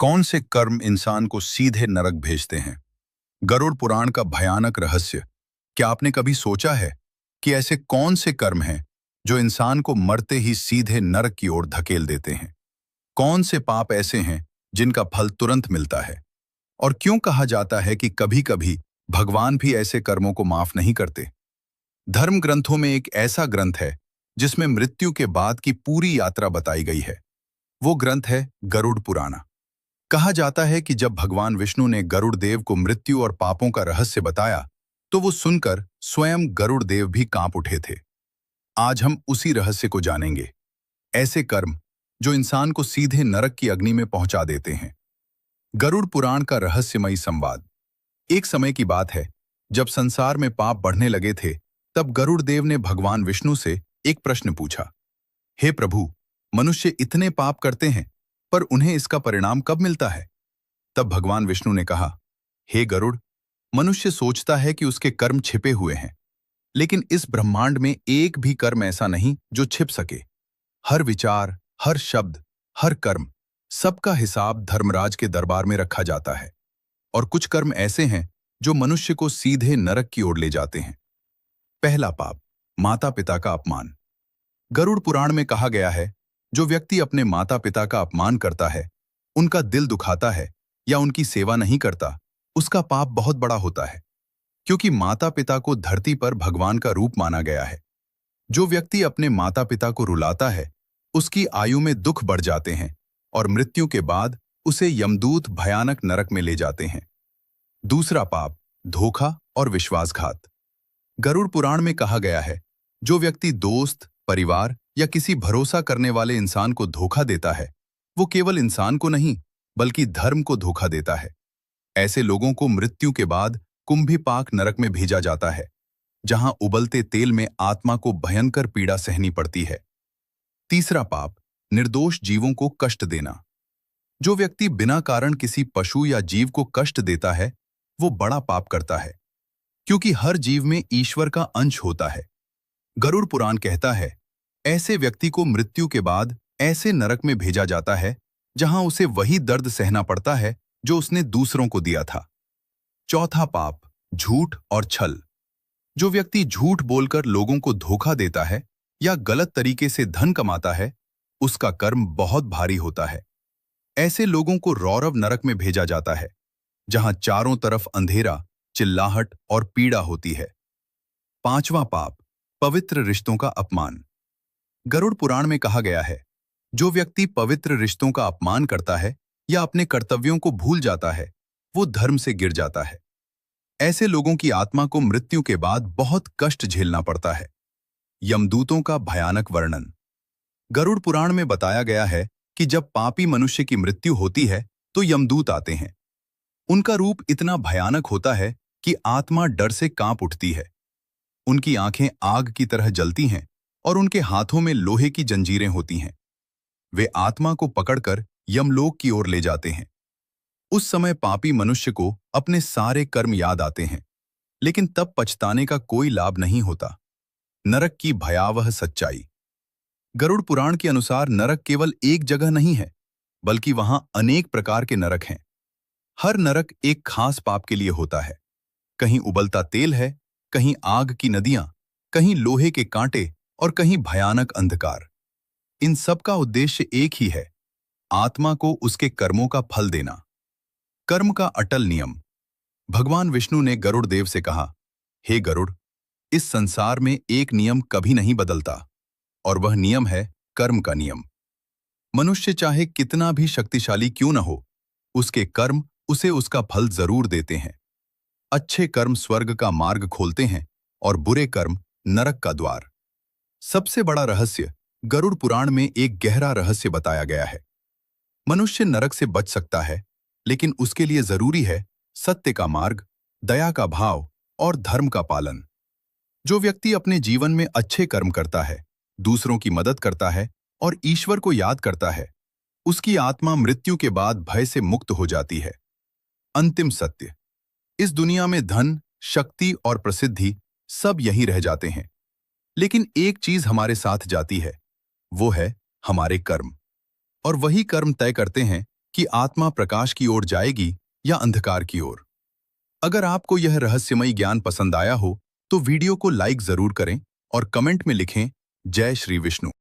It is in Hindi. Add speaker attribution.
Speaker 1: कौन से कर्म इंसान को सीधे नरक भेजते हैं? गरुड़ पुराण का भयानक रहस्य। क्या आपने कभी सोचा है कि ऐसे कौन से कर्म हैं जो इंसान को मरते ही सीधे नरक की ओर धकेल देते हैं? कौन से पाप ऐसे हैं जिनका फल तुरंत मिलता है? और क्यों कहा जाता है कि कभी-कभी भगवान भी ऐसे कर्मों को माफ नहीं करते? धर्म ग्रंथों में एक ऐसा ग्रंथ है जिसमें मृत्यु के बाद की पूरी यात्रा बताई गई है। वो ग्रंथ है गरुड़ पुराण। कहा जाता है कि जब भगवान विष्णु ने गरुड़ देव को मृत्यु और पापों का रहस्य बताया, तो वो सुनकर स्वयं गरुड़ देव भी कांप उठे थे। आज हम उसी रहस्य को जानेंगे। ऐसे कर्म जो इंसान को सीधे नरक की अग्नि में पहुंचा देते हैं। गरुड़ पुराण का रहस्यमयी संवाद। एक समय की बात है, जब संसार में पाप बढ़ने लगे थे, तब गरुड़ देव ने भगवान विष्णु से एक प्रश्न पूछा। हे प्रभु, मनुष्य इतने पाप करते हैं, पर उन्हें इसका परिणाम कब मिलता है? तब भगवान विष्णु ने कहा, हे गरुड़, मनुष्य सोचता है कि उसके कर्म छिपे हुए हैं, लेकिन इस ब्रह्मांड में एक भी कर्म ऐसा नहीं जो छिप सके। हर विचार, हर शब्द, हर कर्म, सबका हिसाब धर्मराज के दरबार में रखा जाता है। और कुछ कर्म ऐसे हैं जो मनुष्य को सीधे नरक की ओर ले जाते हैं। पहला पाप, माता पिता का अपमान। गरुड़ पुराण में कहा गया है, जो व्यक्ति अपने माता पिता का अपमान करता है, उनका दिल दुखाता है या उनकी सेवा नहीं करता, उसका पाप बहुत बड़ा होता है, क्योंकि माता पिता को धरती पर भगवान का रूप माना गया है। जो व्यक्ति अपने माता पिता को रुलाता है, उसकी आयु में दुख बढ़ जाते हैं और मृत्यु के बाद उसे यमदूत भयानक नरक में ले जाते हैं। दूसरा पाप, धोखा और विश्वासघात। गरुड़ पुराण में कहा गया है, जो व्यक्ति दोस्त, परिवार या किसी भरोसा करने वाले इंसान को धोखा देता है, वो केवल इंसान को नहीं, बल्कि धर्म को धोखा देता है। ऐसे लोगों को मृत्यु के बाद कुंभीपाक नरक में भेजा जाता है, जहां उबलते तेल में आत्मा को भयंकर पीड़ा सहनी पड़ती है। तीसरा पाप, निर्दोष जीवों को कष्ट देना। जो व्यक्ति बिना कारण किसी पशु या जीव को कष्ट देता है, वो बड़ा पाप करता है, क्योंकि हर जीव में ईश्वर का अंश होता है। गरुड़ पुराण कहता है, ऐसे व्यक्ति को मृत्यु के बाद ऐसे नरक में भेजा जाता है जहां उसे वही दर्द सहना पड़ता है जो उसने दूसरों को दिया था। चौथा पाप, झूठ और छल। जो व्यक्ति झूठ बोलकर लोगों को धोखा देता है या गलत तरीके से धन कमाता है, उसका कर्म बहुत भारी होता है। ऐसे लोगों को रौरव नरक में भेजा जाता है, जहां चारों तरफ अंधेरा, चिल्लाहट और पीड़ा होती है। पांचवा पाप, पवित्र रिश्तों का अपमान। गरुड़ पुराण में कहा गया है, जो व्यक्ति पवित्र रिश्तों का अपमान करता है या अपने कर्तव्यों को भूल जाता है, वो धर्म से गिर जाता है। ऐसे लोगों की आत्मा को मृत्यु के बाद बहुत कष्ट झेलना पड़ता है। यमदूतों का भयानक वर्णन। गरुड़ पुराण में बताया गया है कि जब पापी मनुष्य की मृत्यु होती है, तो यमदूत आते हैं। उनका रूप इतना भयानक होता है कि आत्मा डर से कांप उठती है। उनकी आंखें आग की तरह जलती हैं और उनके हाथों में लोहे की जंजीरें होती हैं। वे आत्मा को पकड़कर यमलोक की ओर ले जाते हैं। उस समय पापी मनुष्य को अपने सारे कर्म याद आते हैं, लेकिन तब पछताने का कोई लाभ नहीं होता। नरक की भयावह सच्चाई। गरुड़ पुराण के अनुसार नरक केवल एक जगह नहीं है, बल्कि वहां अनेक प्रकार के नरक हैं। हर नरक एक खास पाप के लिए होता है। कहीं उबलता तेल है, कहीं आग की नदियां, कहीं लोहे के कांटे और कहीं भयानक अंधकार। इन सब का उद्देश्य एक ही है, आत्मा को उसके कर्मों का फल देना। कर्म का अटल नियम। भगवान विष्णु ने गरुड़ देव से कहा, हे गरुड़, इस संसार में एक नियम कभी नहीं बदलता, और वह नियम है कर्म का नियम। मनुष्य चाहे कितना भी शक्तिशाली क्यों न हो, उसके कर्म उसे उसका फल जरूर देते हैं। अच्छे कर्म स्वर्ग का मार्ग खोलते हैं और बुरे कर्म नरक का द्वार। सबसे बड़ा रहस्य गरुड़ पुराण में एक गहरा रहस्य बताया गया है। मनुष्य नरक से बच सकता है, लेकिन उसके लिए जरूरी है सत्य का मार्ग, दया का भाव और धर्म का पालन। जो व्यक्ति अपने जीवन में अच्छे कर्म करता है, दूसरों की मदद करता है और ईश्वर को याद करता है, उसकी आत्मा मृत्यु के बाद भय से मुक्त हो जाती है। अंतिम सत्य। इस दुनिया में धन, शक्ति और प्रसिद्धि सब यहीं रह जाते हैं, लेकिन एक चीज हमारे साथ जाती है, वो है हमारे कर्म। और वही कर्म तय करते हैं कि आत्मा प्रकाश की ओर जाएगी या अंधकार की ओर। अगर आपको यह रहस्यमयी ज्ञान पसंद आया हो तो वीडियो को लाइक जरूर करें और कमेंट में लिखें जय श्री विष्णु।